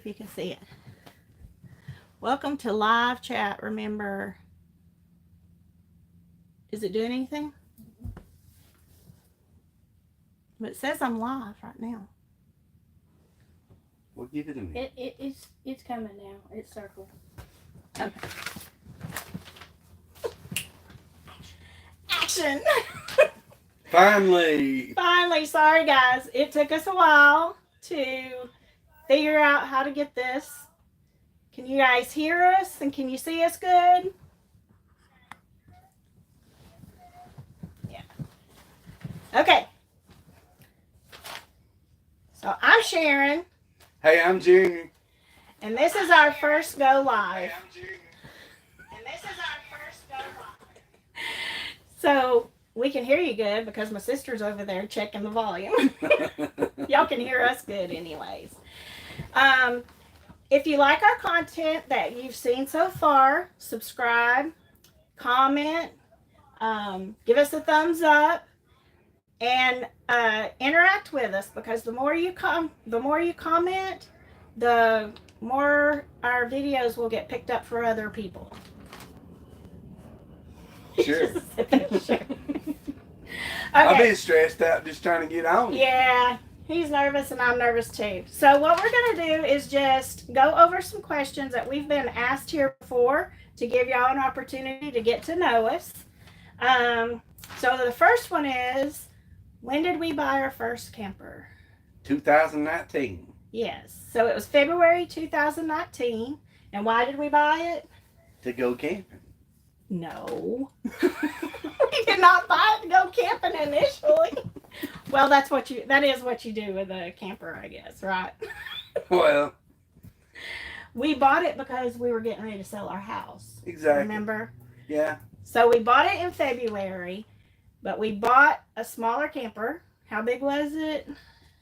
if you can see it. Welcome to live chat. Remember, is it doing anything? But it says I'm live right now. Well, give it a minute. It's coming now. It's circled. Okay. Action. Finally. Finally, sorry guys. It took us a while to figure out how to get this. Can you guys hear us and can you see us good? Yeah. Okay. So I'm Sharon. Hey, I'm Junior. And this is our first go live. So we can hear you good because my sister's over there checking the volume. Y'all can hear us good anyways. If you like our content that you've seen so far, subscribe, comment, give us a thumbs up, and interact with us, because the more you comment, the more our videos will get picked up for other people. Sure. Sure. I've Okay. been stressed out just trying to get on. Yeah, he's nervous and I'm nervous too. So what we're going to do is just go over some questions that we've been asked here before to give y'all an opportunity to get to know us. So the first one is, when did we buy our first camper? 2019. Yes. So it was February 2019. And why did we buy it? To go camping. No. We did not buy it to go camping initially. Well, that is what you do with a camper, I guess, right? Well, We bought it because we were getting ready to sell our house. exactly. Remember? Yeah. So we bought it in February, but we bought a smaller camper. How big was it?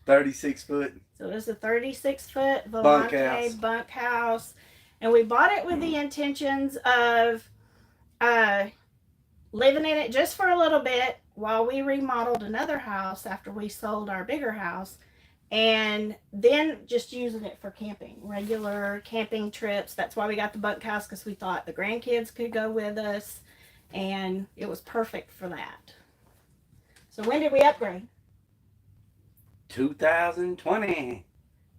36 foot. So it was a 36-foot Bunkhouse. bunkhouse. And we bought it with the intentions of living in it just for a little bit while we remodeled another house after we sold our bigger house, and then just using it for camping, regular camping trips. That's why we got the bunkhouse, because we thought the grandkids could go with us, and it was perfect for that. So when did we upgrade? 2020.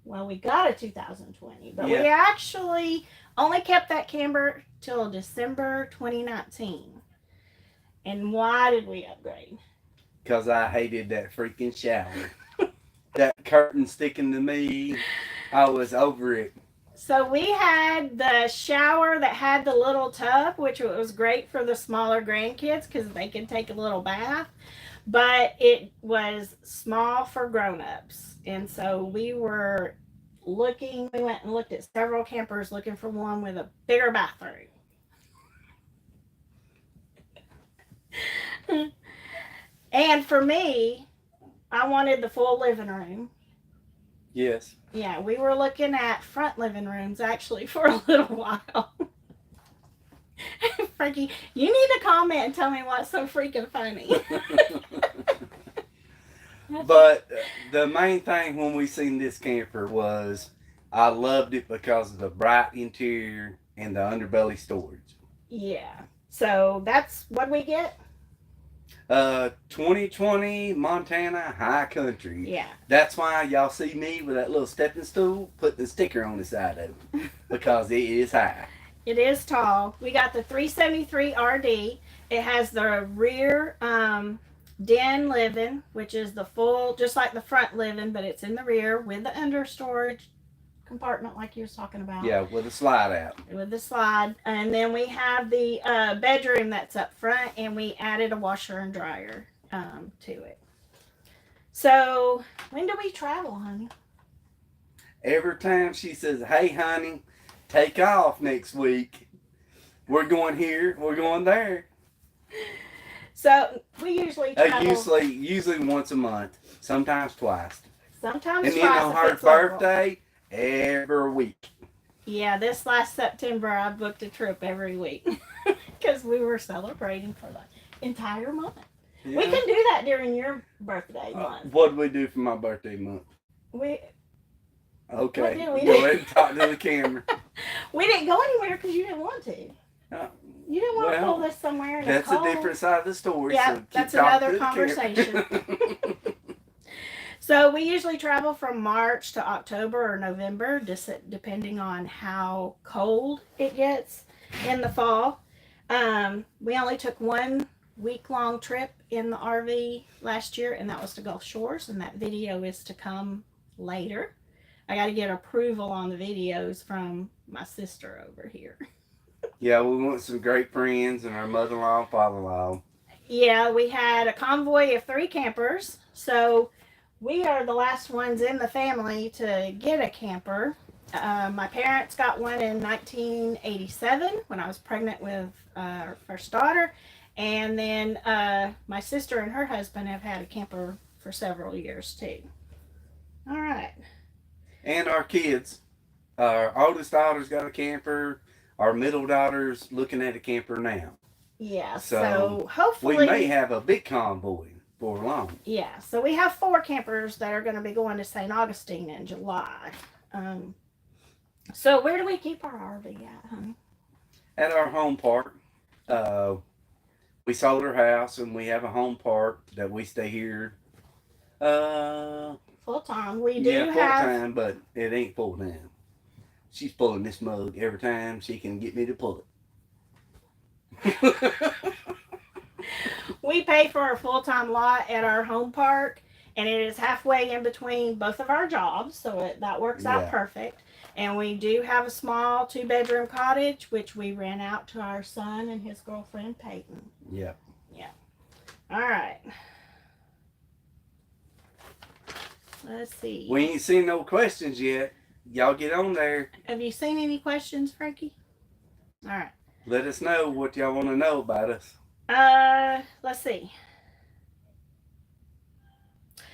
Well, we got a 2020, but Yeah. we actually only kept that camper till December 2019. And why did we upgrade? Because I hated that freaking shower. That curtain sticking to me. I was over it. So we had the shower that had the little tub, which was great for the smaller grandkids because they could take a little bath, but it was small for grown-ups. And so we went and looked at several campers looking for one with a bigger bathroom. And for me, I wanted the full living room. Yes. Yeah, we were looking at front living rooms actually for a little while. Frankie, you need to comment and tell me what's so freaking funny. But the main thing when we seen this camper was I loved it because of the bright interior and the underbelly storage. Yeah. So that's what we get? 2020 Montana High Country. Yeah. That's why y'all see me with that little stepping stool, put the sticker on the side of it. Because it is high. It is tall. We got the 373 RD. It has the rear den living, which is the full, just like the front living, but it's in the rear with the under storage compartment like you was talking about. Yeah, with a slide out. With the slide. And then we have the bedroom that's up front, and we added a washer and dryer to it. So when do we travel, honey? Every time she says, hey honey, take off next week. We're going here, we're going there. So we usually travel. Usually once a month, sometimes twice. Sometimes And then twice on if her it's local. birthday, every week. Yeah, this last September I booked a trip every week because we were celebrating for the entire month. Yeah. We can do that during your birthday month. What do we do for my birthday month? We Okay. What did we Go do? ahead and talk to the camera. We didn't go anywhere because you didn't want to. Uh, You didn't want to well, pull this somewhere in the That's cold. a different side of the story. Yeah, so keep that's talking another to the conversation. camera. So we usually travel from March to October or November, depending on how cold it gets in the fall. We only took 1 week-long trip in the RV last year, and that was to Gulf Shores, and that video is to come later. I got to get approval on the videos from my sister over here. Yeah, we want some great friends and our mother-in-law and father-in-law. Yeah, we had a convoy of 3 campers, so we are the last ones in the family to get a camper. My parents got one in 1987 when I was pregnant with our first daughter. And then my sister and her husband have had a camper for several years too. All right. And our kids. Our oldest daughter's got a camper. Our middle daughter's looking at a camper now. Yeah, So, so hopefully We may have a big convoy for long. Yeah, so we have 4 campers that are going to be going to St. Augustine in July. So where do we keep our RV at, honey? At our home park. We sold our house and we have a home park that we stay here. Full time. We do Yeah, full have. time, but it ain't full time. She's pulling this mug every time she can get me to pull it. We pay for our full time lot at our home park, and it is halfway in between both of our jobs, so that works out Yeah. perfect. And we do have a small 2-bedroom cottage, which we rent out to our son and his girlfriend Peyton. Yeah. All right. Let's see. We ain't seen no questions yet. Y'all get on there. Have you seen any questions, Frankie? All right. Let us know what y'all want to know about us. Let's see.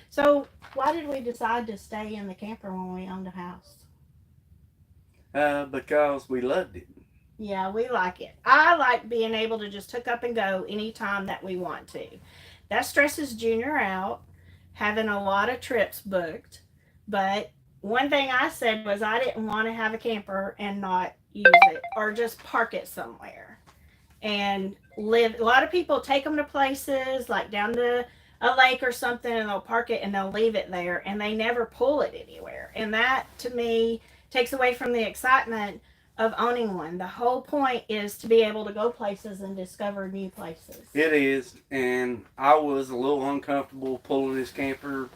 So, why did we decide to stay in the camper when we owned a house? Because we loved it. Yeah, we like it. I like being able to just hook up and go anytime that we want to. That stresses Junior out, having a lot of trips booked. But one thing I said was I didn't want to have a camper and not use it or just park it somewhere and live. A lot of people take them to places like down to a lake or something and they'll park it and they'll leave it there and they never pull it anywhere. And that to me takes away from the excitement of owning one. The whole point is to be able to go places and discover new places. It is, and I was a little uncomfortable pulling this camper.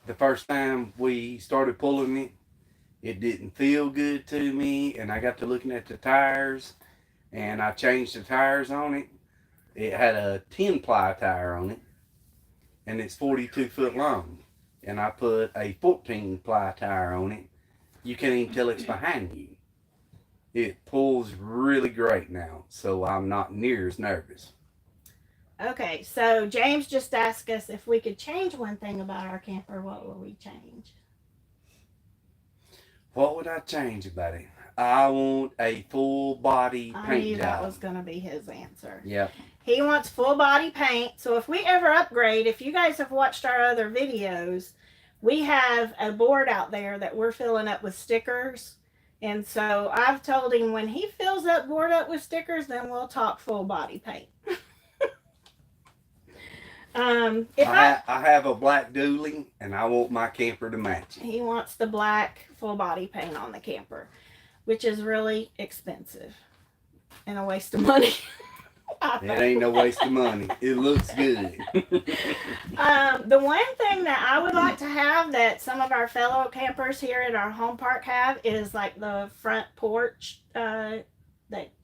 The first time we started pulling it, it didn't feel good to me, and I got to looking at the tires, and I changed the tires on it. It had a 10-ply tire on it, and it's 42 foot long, and I put a 14-ply tire on it. You can't even tell it's behind you. It pulls really great now, so I'm not near as nervous. Okay, so James just asked us if we could change one thing about our camper. What would we change? What would I change about it? I want a full body I paint knew job. that was going to be his answer. Yeah. He wants full body paint. So if we ever upgrade, if you guys have watched our other videos, we have a board out there that we're filling up with stickers. And so I've told him when he fills that board up with stickers, then we'll talk full body paint. I have a black dually, and I want my camper to match it. He wants the black full body paint on the camper, which is really expensive and a waste of money. It ain't no waste of money. It looks good. The one thing that I would like to have that some of our fellow campers here at our home park have is like the front porch that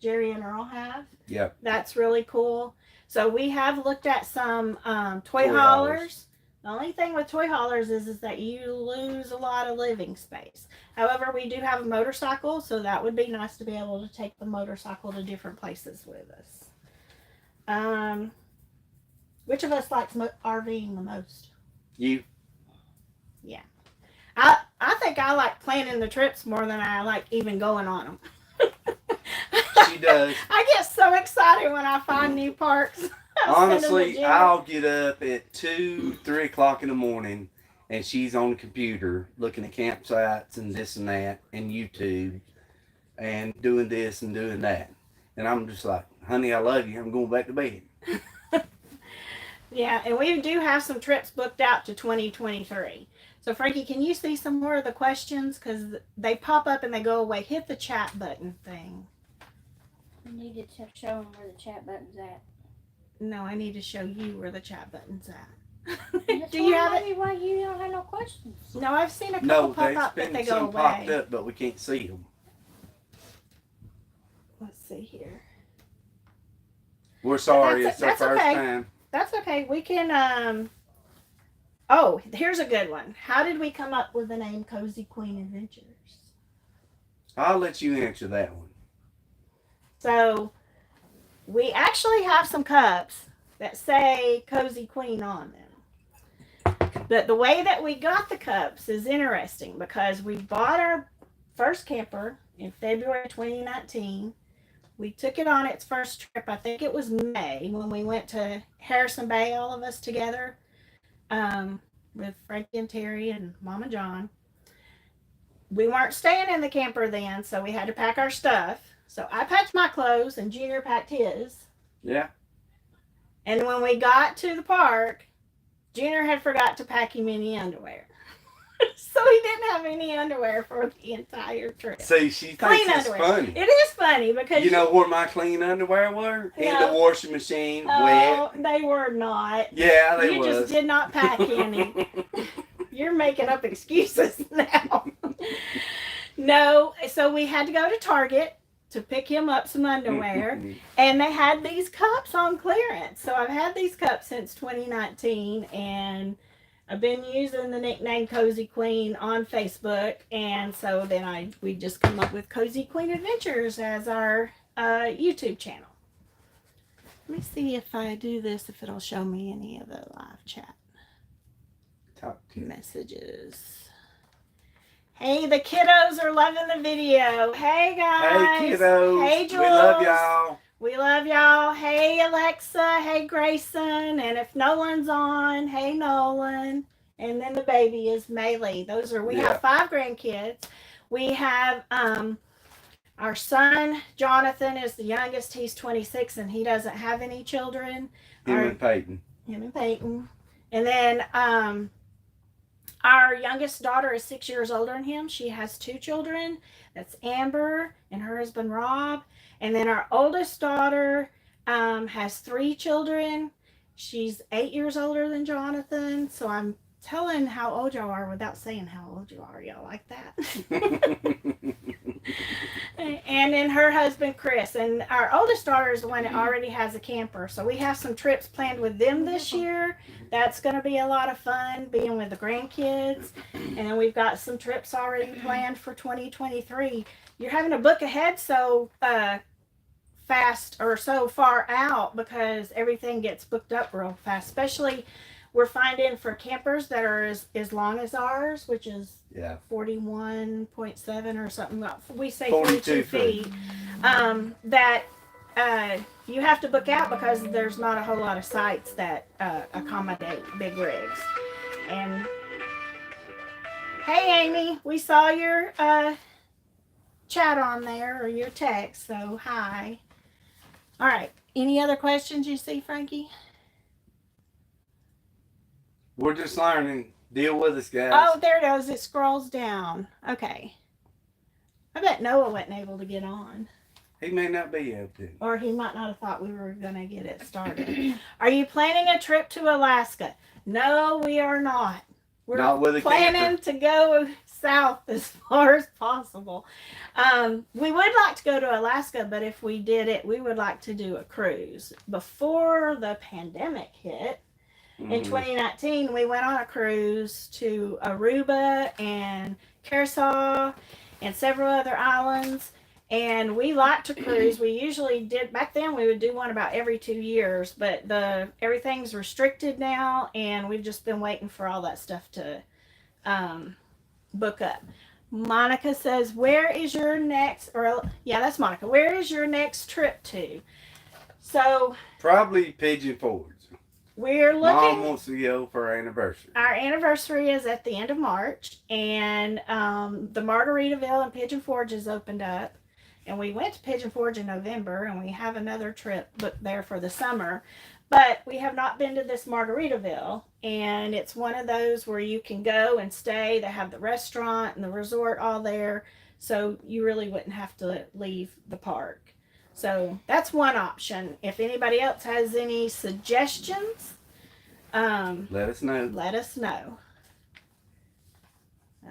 Jerry and Earl have. Yep. That's really cool. So we have looked at some toy Toy haulers. haulers. The only thing with toy haulers is that you lose a lot of living space. However, we do have a motorcycle, so that would be nice to be able to take the motorcycle to different places with us. Which of us likes RVing the most? You? I think I like planning the trips more than I like even going on them. She does. I get so excited when I find new parks. Honestly, I'll get up at 2, 3 o'clock in the morning and she's on the computer looking at campsites and this and that and YouTube and doing this and doing that. And I'm just like, honey, I love you. I'm going back to bed. Yeah, and we do have some trips booked out to 2023. So, Frankie, can you see some more of the questions? Because they pop up and they go away. Hit the chat button thing. You need to show them where the chat button's at. No, I need to show you where the chat button's at. That's Do you have it? why you don't have no questions. No, I've seen a couple No, pop there's up, but been they go some away. popped up, but we can't see them. Let's see here. We're sorry. That's- It's our that's first okay. time. That's okay. We can, oh, here's a good one. How did we come up with the name Cozy Queen Adventures? I'll let you answer that one. So, we actually have some cups that say Cozy Queen on them. But the way that we got the cups is interesting because we bought our first camper in February 2019. We took it on its first trip. I think it was May when we went to Harrison Bay, all of us together, with Frankie and Terry and Mom and John. We weren't staying in the camper then, so we had to pack our stuff. So I packed my clothes and Junior packed his. Yeah. And when we got to the park, Junior had forgot to pack him any underwear. So he didn't have any underwear for the entire trip. See, she Clean thinks it's underwear. funny. It is funny because You know where my clean underwear were? In No. the washing machine, wet. oh, they were not. Yeah, they You was. just did not pack any. You're making up excuses now. No, so we had to go to Target to pick him up some underwear, and they had these cups on clearance. So I've had these cups since 2019, and I've been using the nickname Cozy Queen on Facebook, and so then we just come up with Cozy Queen Adventures as our YouTube channel. Let me see if I do this, if it'll show me any of the live chat Talk to me. messages. Hey, the kiddos are loving the video. Hey, guys. Hey, kiddos. Hey, Jules. We love y'all. We love y'all. Hey, Alexa. Hey, Grayson. And if Nolan's on, hey, Nolan. And then the baby is Maylee. We Yeah. have 5 grandkids. We have our son, Jonathan, is the youngest. He's 26 and he doesn't have any children. Him and Peyton. Him and Peyton. And then our youngest daughter is 6 years older than him. She has 2 children. That's Amber and her husband Rob. And then our oldest daughter has 3 children. She's 8 years older than Jonathan. So I'm telling how old y'all are without saying how old you are. Y'all like that? And then her husband Chris. And our oldest daughter is the one that already has a camper. So we have some trips planned with them this year. That's going to be a lot of fun, being with the grandkids. And then we've got some trips already planned for 2023. You're having to book ahead so fast or so far out because everything gets booked up real fast. Especially we're finding for campers that are as long as ours, which is 41.7 or something. We say 42 feet. That you have to book out because there's not a whole lot of sites that accommodate big rigs. And hey, Amy, we saw your chat on there or your text, so hi. All right. Any other questions you see, Frankie? We're just learning. Deal with us, guys. Oh, there it goes. It scrolls down. Okay. I bet Noah wasn't able to get on. He may not be able to. Or he might not have thought we were going to get it started. Are you planning a trip to Alaska? No, we are not. We're Not with a planning camper. to go south as far as possible. We would like to go to Alaska, but if we did it, we would like to do a cruise. Before the pandemic hit, in 2019, we went on a cruise to Aruba and Curacao and several other islands. And we like to cruise. We usually did, back then we would do one about every 2 years, but everything's restricted now, and we've just been waiting for all that stuff to book up. Monica says, where is your next, that's Monica. Where is your next trip to? So Probably Pigeon Forge. We're looking. Mom wants to go for our anniversary. Our anniversary is at the end of March, and the Margaritaville and Pigeon Forge has opened up. And we went to Pigeon Forge in November, and we have another trip booked there for the summer. But we have not been to this Margaritaville, and it's one of those where you can go and stay. They have the restaurant and the resort all there, so you really wouldn't have to leave the park. So that's one option. If anybody else has any suggestions, Let us know. let us know.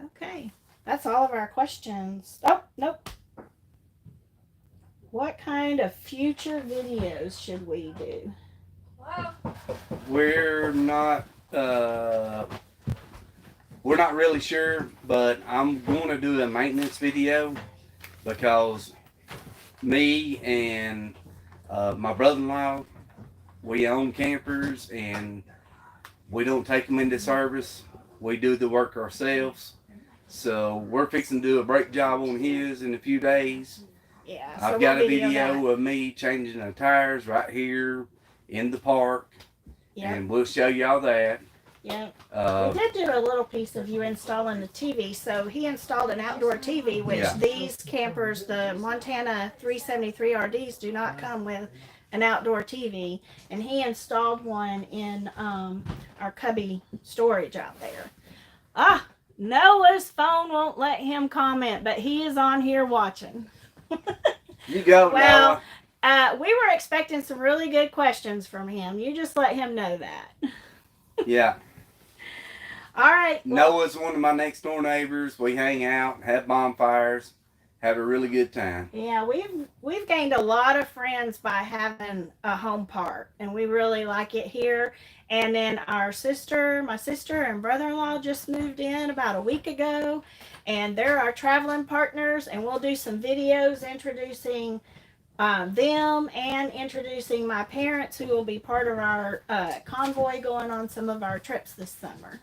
Okay, that's all of our questions. Oh, nope. What kind of future videos should we do? We're not really sure, but I'm going to do a maintenance video because me and my brother-in-law, we own campers and we don't take them into service. We do the work ourselves. So we're fixing to do a brake job on his in a few days. Yeah, so I've got we'll a video that. of me changing the tires right here in the park. Yeah. And we'll show y'all that. Yeah. We did do a little piece of you installing the TV. So he installed an outdoor TV, which these campers, the Montana 373 RDs, do not come with an outdoor TV. And he installed one in our cubby storage out there. Ah, Noah's phone won't let him comment, but he is on here watching. You go, well, Noah. We were expecting some really good questions from him. You just let him know that. Yeah. All right. Well, Noah's one of my next door neighbors. We hang out, have bonfires, have a really good time. yeah, we've gained a lot of friends by having a home park, and we really like it here. And then my sister and brother-in-law just moved in about a week ago, and they're our traveling partners, and we'll do some videos introducing them and introducing my parents, who will be part of our convoy going on some of our trips this summer.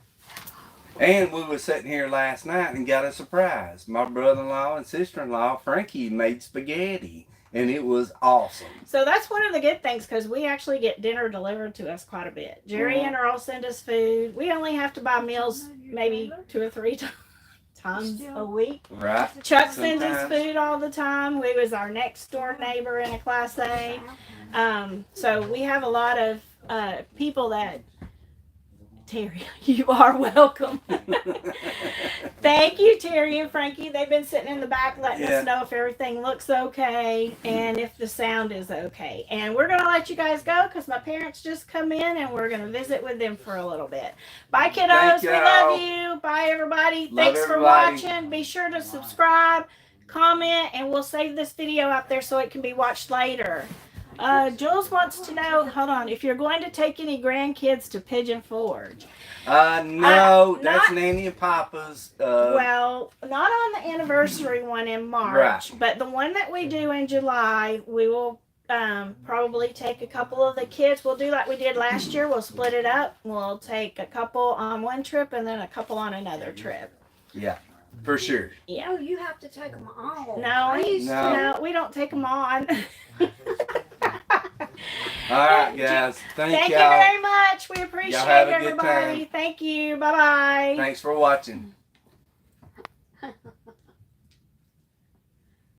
And we were sitting here last night and got a surprise. My brother-in-law and sister-in-law, Frankie, made spaghetti, and it was awesome. So that's one of the good things, because we actually get dinner delivered to us quite a bit. Jerry and Earl send us food. We only have to buy meals maybe 2 or 3 times a week. Right. Chuck sends us food all the time. We was our next door neighbor in a Class A. So we have a lot of people that... Terry, you are welcome. Thank you, Terry and Frankie. They've been sitting in the back letting us know if everything looks okay and if the sound is okay. And we're going to let you guys go because my parents just come in and we're going to visit with them for a little bit. Bye, kiddos. We love you. Bye, everybody. Thanks for watching. Be sure to subscribe, comment, and we'll save this video out there so it can be watched later. Jules wants to know, hold on, if you're going to take any grandkids to Pigeon Forge. No, that's Nanny and Papa's. Well, not on the anniversary one in March, but the one that we do in July, we will probably take a couple of the kids. We'll do like we did last year. We'll split it up. We'll take a couple on one trip and then a couple on another trip. Yeah. For sure. Yeah. Oh, you have to take them all. No, we don't take them on. All right, guys. Thank you very much. We appreciate have a good everybody. time. Thank you. Bye-bye. Thanks for watching.